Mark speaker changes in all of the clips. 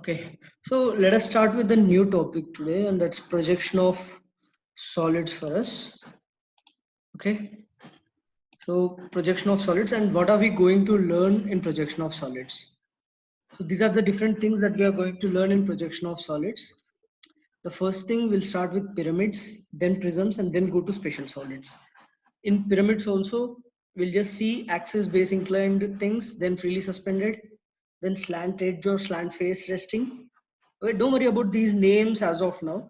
Speaker 1: Okay, so let us start with the new topic today, and that's projection of solids for us. Okay, so projection of solids, and what are we going to learn in projection of solids? So these are the different things that we are going to learn in projection of solids. The first thing we'll start with pyramids, then prisms, and then go to special solids. In pyramids also, we'll just see axis base inclined things, then freely suspended, then slant edge or slant face resting. Okay, don't worry about these names as of now.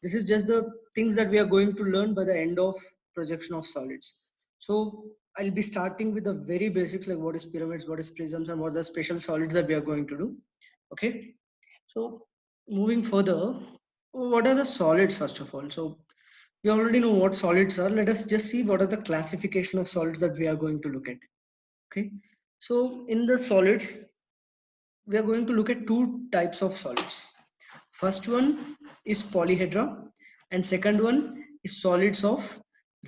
Speaker 1: This is just the things that we are going to learn by the end of projection of solids. So I'll be starting with the very basics, like what is pyramids, what is prisms, and what are the special solids that we are going to do. Okay, so moving further, what are the solids first of all? So we already know what solids are. Let us just see what are the classification of solids that we are going to look at. Okay, so in the solids, we are going to look at two types of solids. First one is polyhedra, and second one is solids of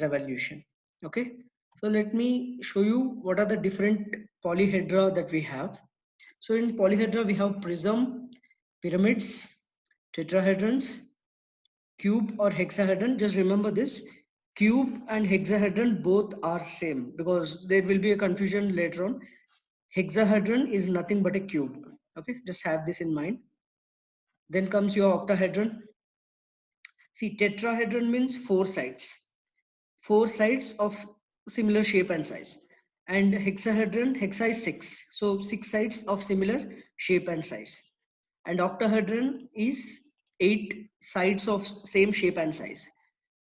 Speaker 1: revolution. Okay, so let me show you what are the different polyhedra that we have. So in polyhedra, we have prism, pyramids, tetrahedrons, cube or hexahedron. Just remember this, cube and hexahedron both are same, because there will be a confusion later on. Hexahedron is nothing but a cube. Okay, just have this in mind. Then comes your octahedron. See, tetrahedron means four sides of similar shape and size. And hexahedron, hexa is six, so six sides of similar shape and size. And octahedron is eight sides of same shape and size.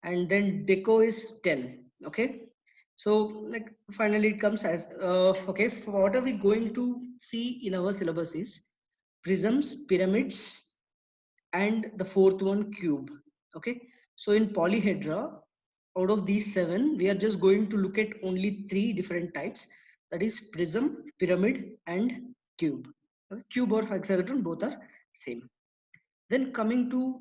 Speaker 1: And then deco is 10. Okay, so like finally it comes as okay, what are we going to see in our syllabus is prisms, pyramids, and the fourth one cube. Okay, so in polyhedra, out of these seven, we are just going to look at only three different types, that is prism, pyramid, and cube. Okay, cube or hexagon both are same. Then coming to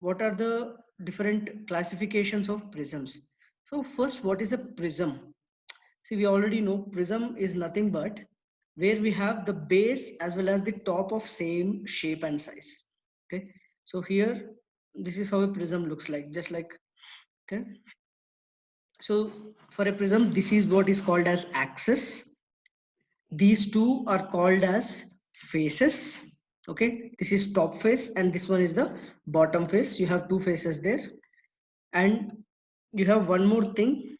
Speaker 1: what are the different classifications of prisms. So first, what is a prism? See, we already know prism is nothing but where we have the base as well as the top of same shape and size. Okay, so here this is how a prism looks like, just like, okay. So for a prism, this is what is called as axis. These two are called as faces. Okay, this is top face and this one is the bottom face. You have two faces there, and you have one more thing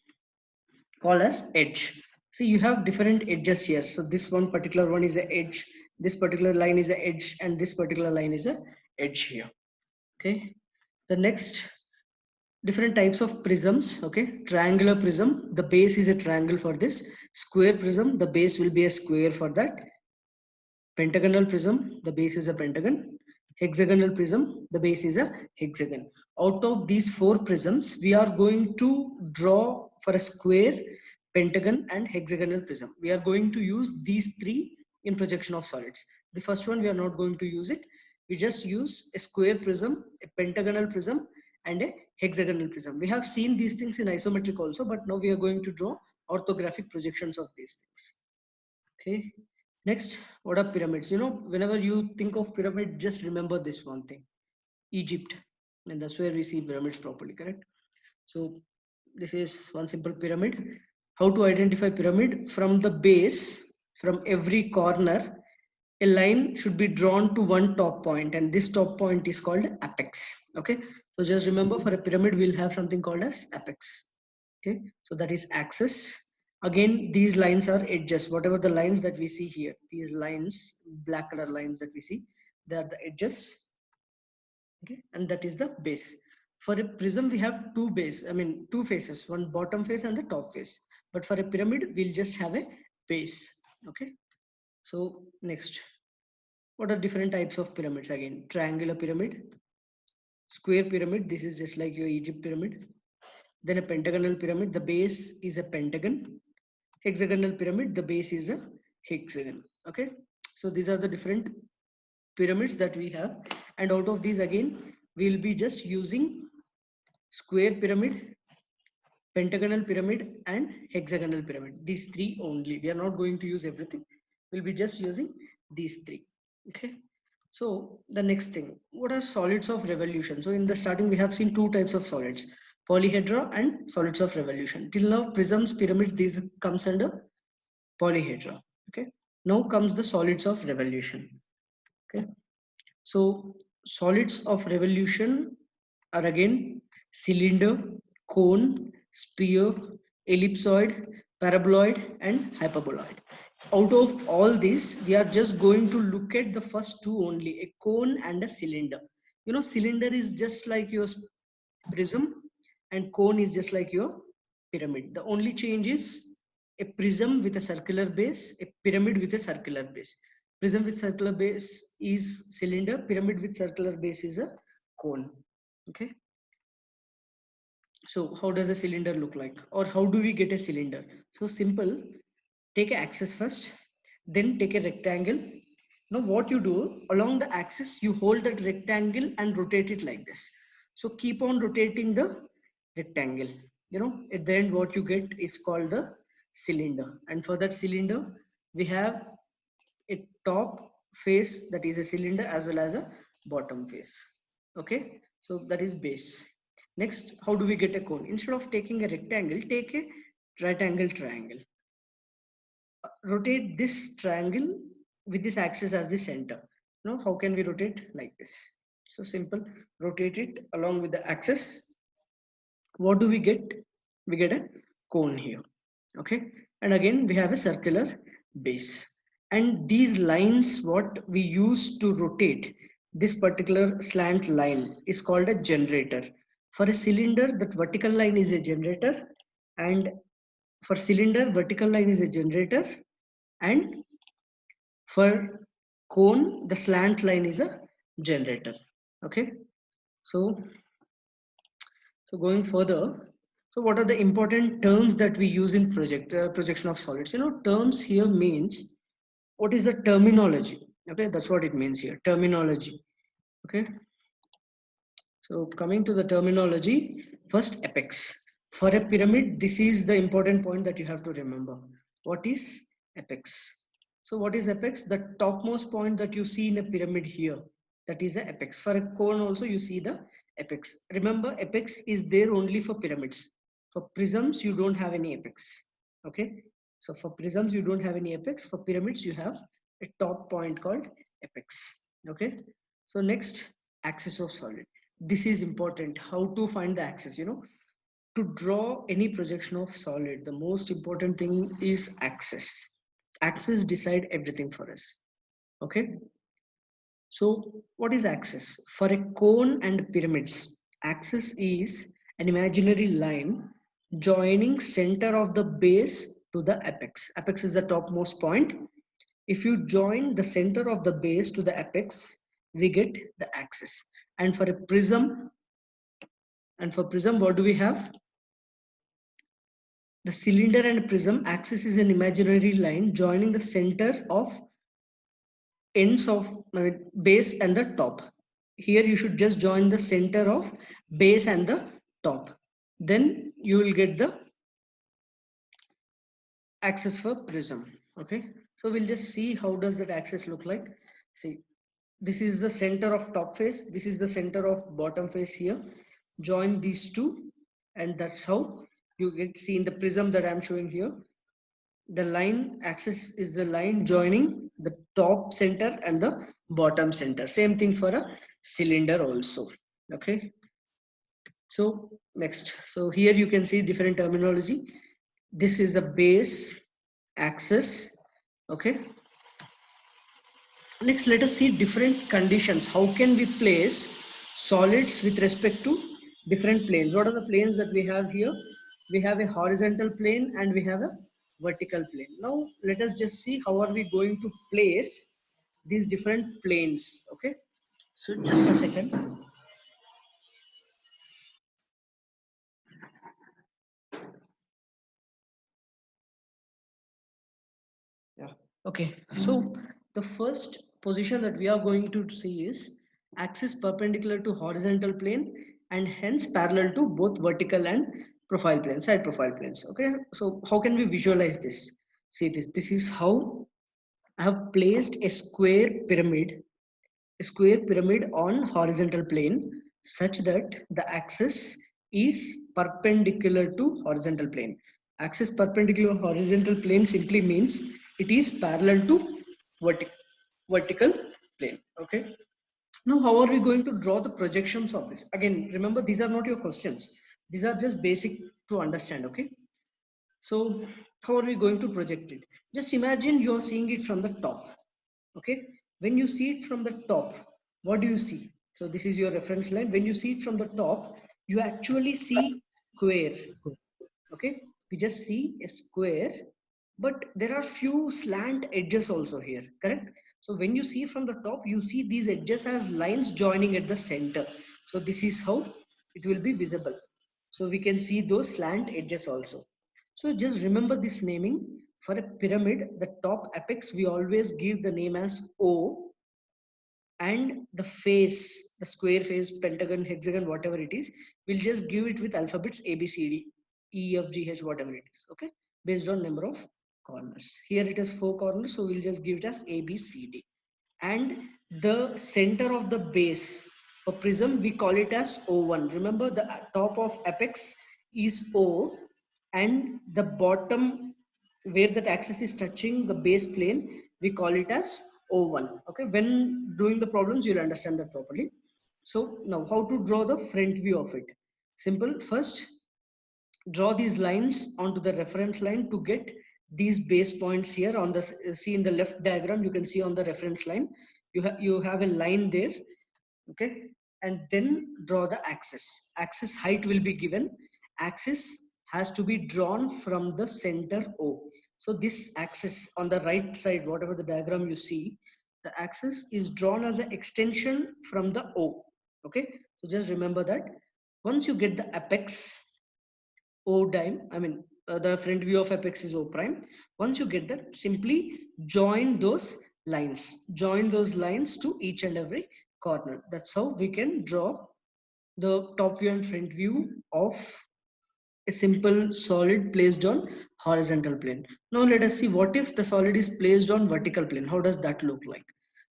Speaker 1: called as edge. So you have different edges here. So this one particular one is the edge, this particular line is the edge, and this particular line is a edge here. Okay, the next different types of prisms. Okay, triangular prism, the base is a triangle for this. Square prism, the base will be a square for that. Pentagonal prism, the base is a pentagon. Hexagonal prism, the base is a hexagon. Out of these four prisms, we are going to draw for a square, pentagon, and hexagonal prism. We are going to use these three in projection of solids. The first one, we are not going to use it. We just use a square prism, a pentagonal prism, and a hexagonal prism. We have seen these things in isometric also, but now we are going to draw orthographic projections of these things. Okay. Next, what are pyramids? You know, whenever you think of pyramid, just remember this one thing, Egypt. And that's where we see pyramids properly, correct? So this is one simple pyramid. How to identify pyramid? From the base, from every corner, a line should be drawn to one top point, and this top point is called apex. Okay. So just remember, for a pyramid, we'll have something called as apex. Okay, so that is axis. Again, these lines are edges. Whatever the lines that we see here, these lines, black color lines that we see, they are the edges. Okay, and that is the base. For a prism, we have two faces, one bottom face and the top face. But for a pyramid, we'll just have a base. Okay, so next, what are different types of pyramids? Again, triangular pyramid, square pyramid, this is just like your Egypt pyramid. Then a pentagonal pyramid, the base is a pentagon. Hexagonal pyramid, the base is a hexagon. Okay, so these are the different pyramids that we have, and out of these, again, we'll be just using square pyramid, pentagonal pyramid, and hexagonal pyramid. These three only, we are not going to use everything. We'll be just using these three. Okay, So the next thing, what are solids of revolution? So in the starting, we have seen two types of solids, polyhedra and solids of revolution. Till now, prisms, pyramids, these comes under polyhedra. Okay. Now comes the solids of revolution. Okay. So solids of revolution are again cylinder, cone, sphere, ellipsoid, paraboloid, and hyperboloid. Out of all this, we are just going to look at the first two only, a cone and a cylinder. You know, cylinder is just like your prism and cone is just like your pyramid. The only change is a prism with a circular base, a pyramid with a circular base. Prism with circular base is cylinder, pyramid with circular base is a cone. Okay. So how does a cylinder look like, or how do we get a cylinder? So simple, take an axis first, then take a rectangle. Now what you do, along the axis, you hold that rectangle and rotate it like this. So keep on rotating the rectangle. You know, at the end, what you get is called the cylinder. And for that cylinder, we have a top face that is a cylinder as well as a bottom face. Okay, so that is base. Next, how do we get a cone? Instead of taking a rectangle, take a right angle triangle. Rotate this triangle with this axis as the center. Now, how can we rotate like this? So simple, rotate it along with the axis. What do we get? We get a cone here. Okay, and again we have a circular base. And these lines, what we use to rotate this particular slant line is called a generator. For a cylinder, that vertical line is a generator, and for cylinder, vertical line is a generator, and for cone, the slant line is a generator. Okay, so going further, so what are the important terms that we use in projection of solids? You know, terms here means what is the terminology. Okay, that's what it means here, terminology. Okay, so coming to the terminology, first apex. For a pyramid, this is the important point that you have to remember. What is apex? So what is apex? The topmost point that you see in a pyramid here, that is the apex. For a cone also you see the apex. Remember, apex is there only for pyramids. For prisms, you don't have any apex. Okay, so for prisms you don't have any apex. For pyramids you have a top point called apex. Okay, so next, axis of solid. This is important, how to find the axis. You know, to draw any projection of solid, the most important thing is axis. Axis decide everything for us. Okay, so what is axis? For a cone and pyramids, axis is an imaginary line joining center of the base to the apex. Apex is the topmost point. If you join the center of the base to the apex, we get the axis. And for a prism, what do we have? The cylinder and prism axis is an imaginary line joining the center of ends of base and the top. Here you should just join the center of base and the top. Then you will get the axis for prism. Okay, so we'll just see how does that axis look like. See, this is the center of top face, this is the center of bottom face here. Join these two, and that's how you get see in the prism that I'm showing here. The line axis is the line joining the top center and the bottom center. Same thing for a cylinder also. Okay, so next, so here you can see different terminology. This is a base, axis. Okay, next let us see different conditions. How can we place solids with respect to different planes? What are the planes that we have here? We have a horizontal plane and we have a vertical plane. Now let us just see how are we going to place these different planes. Okay, so just a second. Yeah. Okay, so the first position that we are going to see is axis perpendicular to horizontal plane and hence parallel to both vertical and profile planes, side profile planes. Okay, so how can we visualize this? See this. This is how I have placed a square pyramid a square pyramid on horizontal plane such that the axis is perpendicular to horizontal plane. Axis perpendicular horizontal plane simply means it is parallel to vertical plane. Okay. Now, how are we going to draw the projections of this? Again, remember, these are not your questions. These are just basic to understand, okay? So, how are we going to project it? Just imagine you're seeing it from the top, okay? When you see it from the top, what do you see? So, this is your reference line. When you see it from the top, you actually see square, okay? We just see a square, but there are few slant edges also here, correct? So when you see from the top, you see these edges as lines joining at the center. So this is how it will be visible. So we can see those slant edges also. So just remember this naming. For a pyramid, the top apex we always give the name as O, and the face, the square face, pentagon, hexagon, whatever it is, we'll just give it with alphabets A, B, C, D, E, F, G, H, whatever it is, okay, based on number of corners. Here it has 4 corners, so we'll just give it as A, B, C, D. And the center of the base for prism, we call it as O1. Remember, the top of apex is O, and the bottom where that axis is touching the base plane, we call it as O1. Okay, when doing the problems, you'll understand that properly. So now, how to draw the front view of it? Simple. First, draw these lines onto the reference line to get these base points here on the, see in the left diagram, you can see on the reference line, you have a line there, okay, and then draw the axis height will be given. Axis has to be drawn from the center O. So this axis on the right side, whatever the diagram you see, the axis is drawn as an extension from the O. Okay, so just remember that. Once you get the apex O dime, I mean the front view of apex is O prime. Once you get that, simply join those lines. Join those lines to each and every corner. That's how we can draw the top view and front view of a simple solid placed on horizontal plane. Now let us see what if the solid is placed on vertical plane. How does that look like?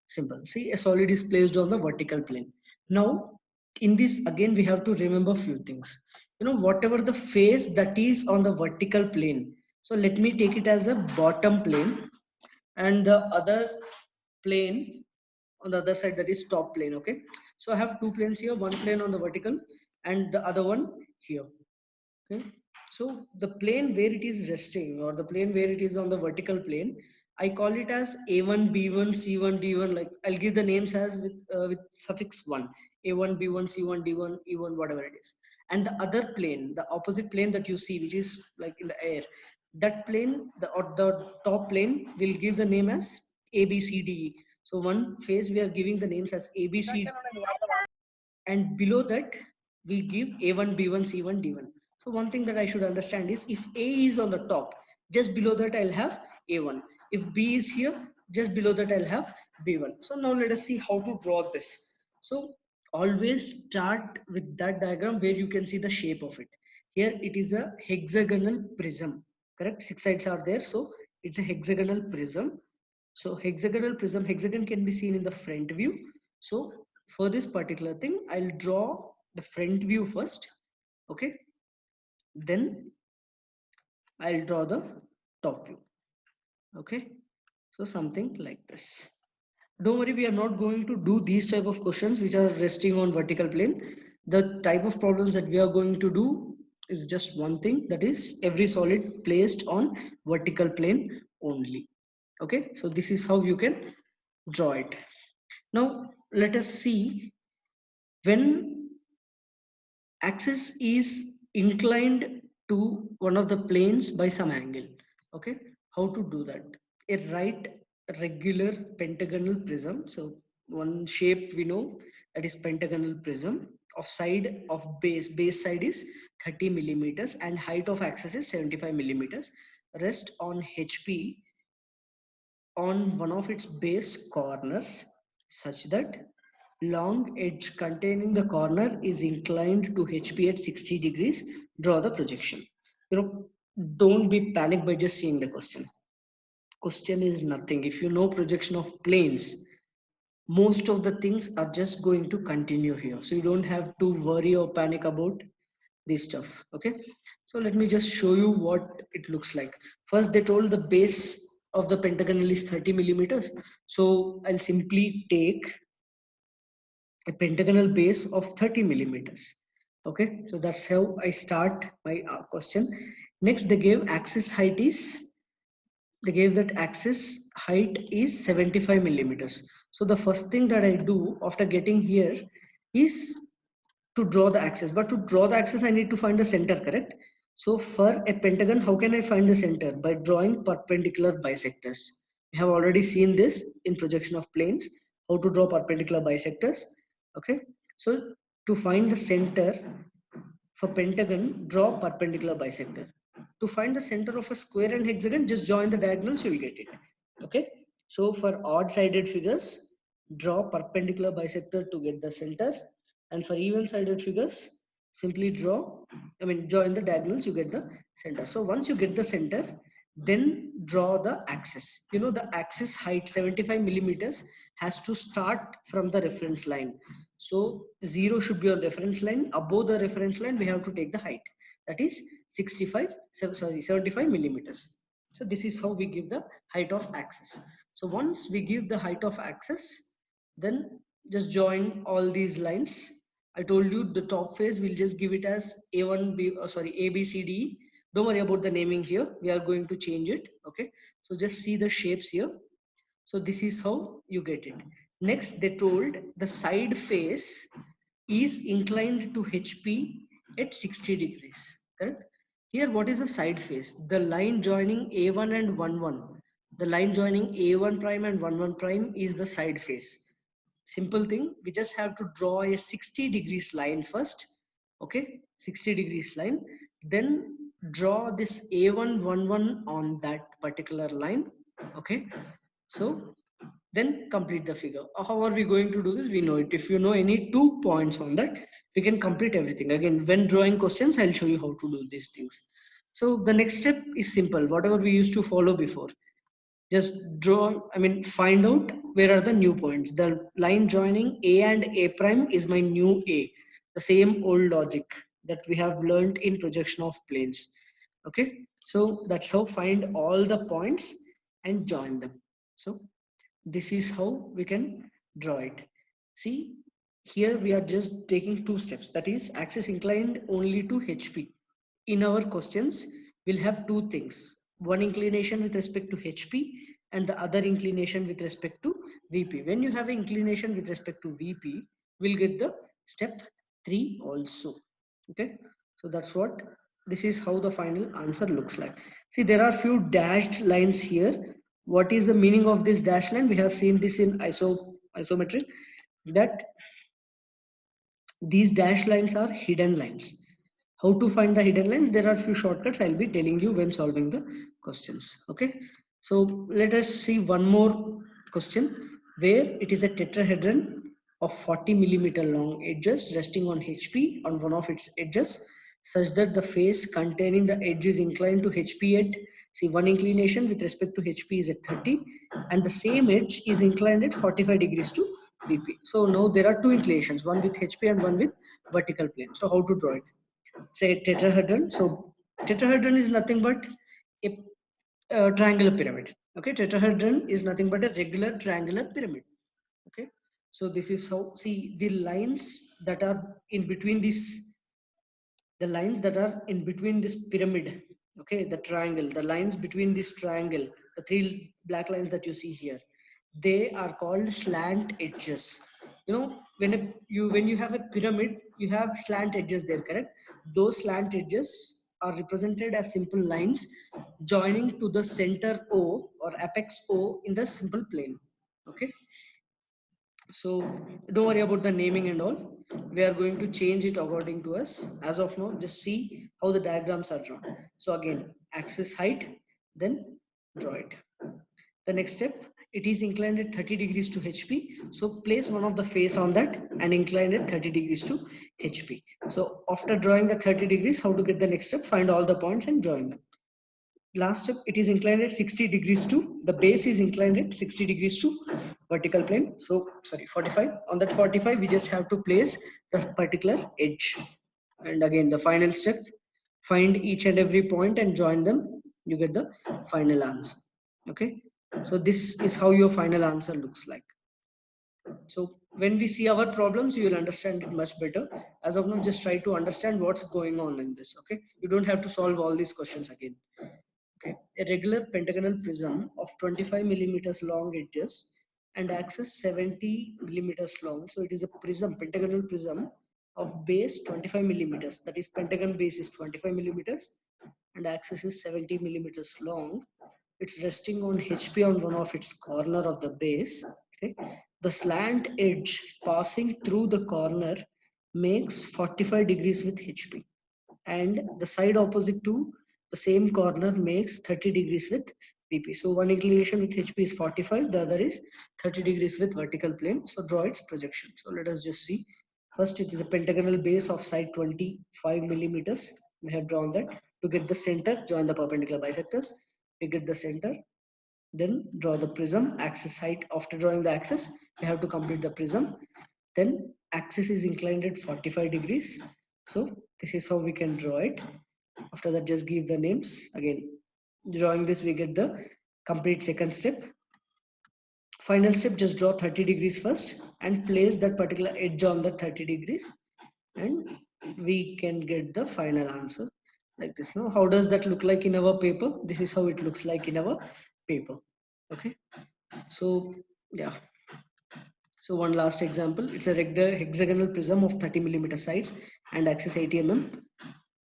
Speaker 1: Simple. See, a solid is placed on the vertical plane. Now in this again we have to remember few things. You know, whatever the face that is on the vertical plane. So let me take it as a bottom plane, and the other plane on the other side, that is top plane. Okay, so I have two planes here, one plane on the vertical and the other one here. Okay, so the plane where it is resting, or the plane where it is on the vertical plane, I call it as A1, B1, C1, D1. Like I'll give the names as with suffix 1, A1, B1, C1, D1, E1, whatever it is. And the other plane, the opposite plane that you see, which is like in the air, that plane, the top plane will give the name as A, B, C, D, E. So one phase we are giving the names as A, B, C, and below that we give A1, B1, C1, D1. So one thing that I should understand is, if A is on the top, just below that I'll have A1. If B is here, just below that I'll have B1. So now let us see how to draw this. So always start with that diagram where you can see the shape of it. Here it is a hexagonal prism, correct? 6 sides are there, so it's a hexagonal prism. So hexagonal prism, hexagon can be seen in the front view. So for this particular thing, I'll draw the front view first. Okay, then I'll draw the top view. Okay, so something like this. Don't worry, we are not going to do these type of questions which are resting on vertical plane. The type of problems that we are going to do is just one thing, that is every solid placed on vertical plane only. Okay, so this is how you can draw it. Now let us see, when axis is inclined to one of the planes by some angle. Okay, how to do that? A right regular pentagonal prism. So one shape we know, that is pentagonal prism, of side of base side is 30 millimeters and height of axis is 75 millimeters, rest on HP on one of its base corners such that long edge containing the corner is inclined to HP at 60 degrees. Draw the projection. You know, don't be panicked by just seeing the question. Question is nothing. If you know projection of planes, most of the things are just going to continue here. So you don't have to worry or panic about this stuff. Okay. So let me just show you what it looks like. First, they told the base of the pentagonal is 30 millimeters. So I'll simply take a pentagonal base of 30 millimeters. Okay. So that's how I start my question. Next, they gave axis height is they gave that axis height is 75 millimeters. So the first thing that I do after getting here is to draw the axis. But to draw the axis, I need to find the center, correct? So for a pentagon, how can I find the center? By drawing perpendicular bisectors. We have already seen this in projection of planes, how to draw perpendicular bisectors. Okay. So to find the center for pentagon, draw perpendicular bisector. To find the center of a square and hexagon, just join the diagonals, you will get it. Okay. So for odd-sided figures, draw perpendicular bisector to get the center. And for even-sided figures, simply join the diagonals, you get the center. So once you get the center, then draw the axis. You know, the axis height 75 millimeters has to start from the reference line. So 0 should be on reference line. Above the reference line, we have to take the height. That is 75 millimeters. So this is how we give the height of axis. So once we give the height of axis, then just join all these lines. I told you the top face, we'll just give it as A, B, C, D, E. Don't worry about the naming here. We are going to change it. Okay. So just see the shapes here. So this is how you get it. Next, they told the side face is inclined to HP at 60 degrees. Correct? Here, what is the side face? The line joining A1 and 1, 1. The line joining A1 prime and 1, 1 prime is the side face. Simple thing. We just have to draw a 60 degrees line first. Okay, 60 degrees line. Then draw this A1, 1, 1 on that particular line. Okay. So then complete the figure. How are we going to do this? We know it. If you know any 2 points on that, we can complete everything. Again, when drawing questions, I'll show you how to do these things. So the next step is simple. Whatever we used to follow before, just find out where are the new points. The line joining A and A prime is my new A. The same old logic that we have learned in projection of planes. Okay. So that's how find all the points and join them. So this is how we can draw it. See, here we are just taking 2 steps. That is axis inclined only to HP. In our questions, we'll have 2 things. One inclination with respect to HP and the other inclination with respect to VP. When you have an inclination with respect to VP, we'll get the step 3 also. Okay. So that's what, this is how the final answer looks like. See, there are few dashed lines here. What is the meaning of this dash line? We have seen this in isometry, that these dash lines are hidden lines. How to find the hidden lines? There are few shortcuts I'll be telling you when solving the questions. Okay. So let us see one more question where it is a tetrahedron of 40 millimeter long edges resting on HP on one of its edges, such that the face containing the edge is inclined to HP at, see, one inclination with respect to HP is at 30 and the same edge is inclined at 45 degrees to VP. So now there are 2 inclinations, one with HP and one with vertical plane. So how to draw it? Say tetrahedron. So tetrahedron is nothing but a triangular pyramid. Okay, tetrahedron is nothing but a regular triangular pyramid. Okay, so this is how, see, the lines that are in between this, the lines that are in between this pyramid, okay, the triangle, the lines between this triangle, the 3 black lines that you see here, they are called slant edges. You know, when you have a pyramid, you have slant edges there, correct? Those slant edges are represented as simple lines joining to the center O or apex O in the simple plane. Okay, so don't worry about the naming and all. We are going to change it according to us. As of now, just see how the diagrams are drawn. So again, axis height, then draw it. The next step, it is inclined at 30 degrees to HP. So place one of the face on that and incline it 30 degrees to HP. So after drawing the 30 degrees, how to get the next step? Find all the points and join them. Last step, it is inclined at 60 degrees to, the base is inclined at 60 degrees to vertical plane. So sorry, 45. On that 45, we just have to place the particular edge. And again, the final step, find each and every point and join them. You get the final answer. Okay. So this is how your final answer looks like. So when we see our problems, you will understand it much better. As of now, just try to understand what's going on in this. Okay. You don't have to solve all these questions again. Okay. A regular pentagonal prism of 25 millimeters long edges and axis 70 millimeters long. So it is a prism, pentagonal prism of base 25 millimeters. That is, pentagon base is 25 millimeters and axis is 70 millimeters long. It's resting on HP on one of its corner of the base. Okay. The slant edge passing through the corner makes 45 degrees with HP, and the side opposite to the same corner makes 30 degrees with VP. So one inclination with HP is 45, the other is 30 degrees with vertical plane. So draw its projection. So let us just see. First, it is a pentagonal base of side 25 millimeters. We have drawn that. To get the center, join the perpendicular bisectors. We get the center. Then draw the prism axis height. After drawing the axis, we have to complete the prism. Then axis is inclined at 45 degrees. So this is how we can draw it. After that, just give the names. Again, drawing this, we get the complete second step. Final step, just draw 30 degrees first and place that particular edge on the 30 degrees, and we can get the final answer like this. Now, how does that look like in our paper? This is how it looks like in our paper. Okay. So yeah. So one last example, it's a regular hexagonal prism of 30 millimeter sides and axis 80 mm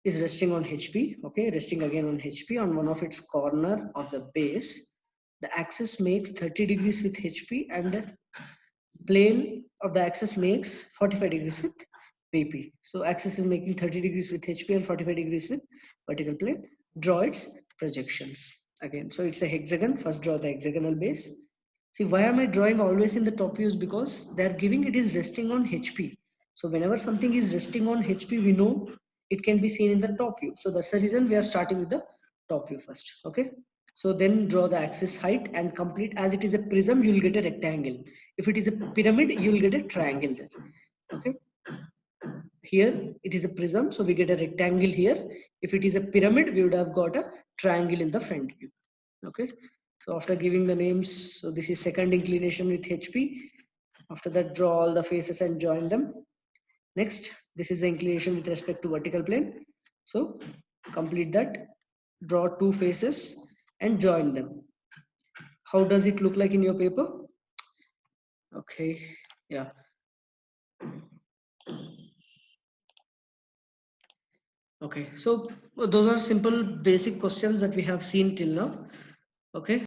Speaker 1: is resting on HP. Okay, resting again on HP on one of its corner of the base. The axis makes 30 degrees with HP and the plane of the axis makes 45 degrees with VP. So axis is making 30 degrees with HP and 45 degrees with vertical plane. Draw its projections. Again, so it's a hexagon. First draw the hexagonal base. See, why am I drawing always in the top views? Because they're giving it is resting on HP. So whenever something is resting on HP, we know it can be seen in the top view. So that's the reason we are starting with the top view first. Okay. So then draw the axis height and complete. As it is a prism, you will get a rectangle. If it is a pyramid, you will get a triangle there. Okay. Here it is a prism, so we get a rectangle here. If it is a pyramid, we would have got a triangle in the front view. Okay. So after giving the names, so this is second inclination with HP. After that, draw all the faces and join them. Next, this is the inclination with respect to vertical plane. So complete that. Draw two faces and join them. How does it look like in your paper? Okay. Yeah. Okay. So those are simple basic questions that we have seen till now. Okay.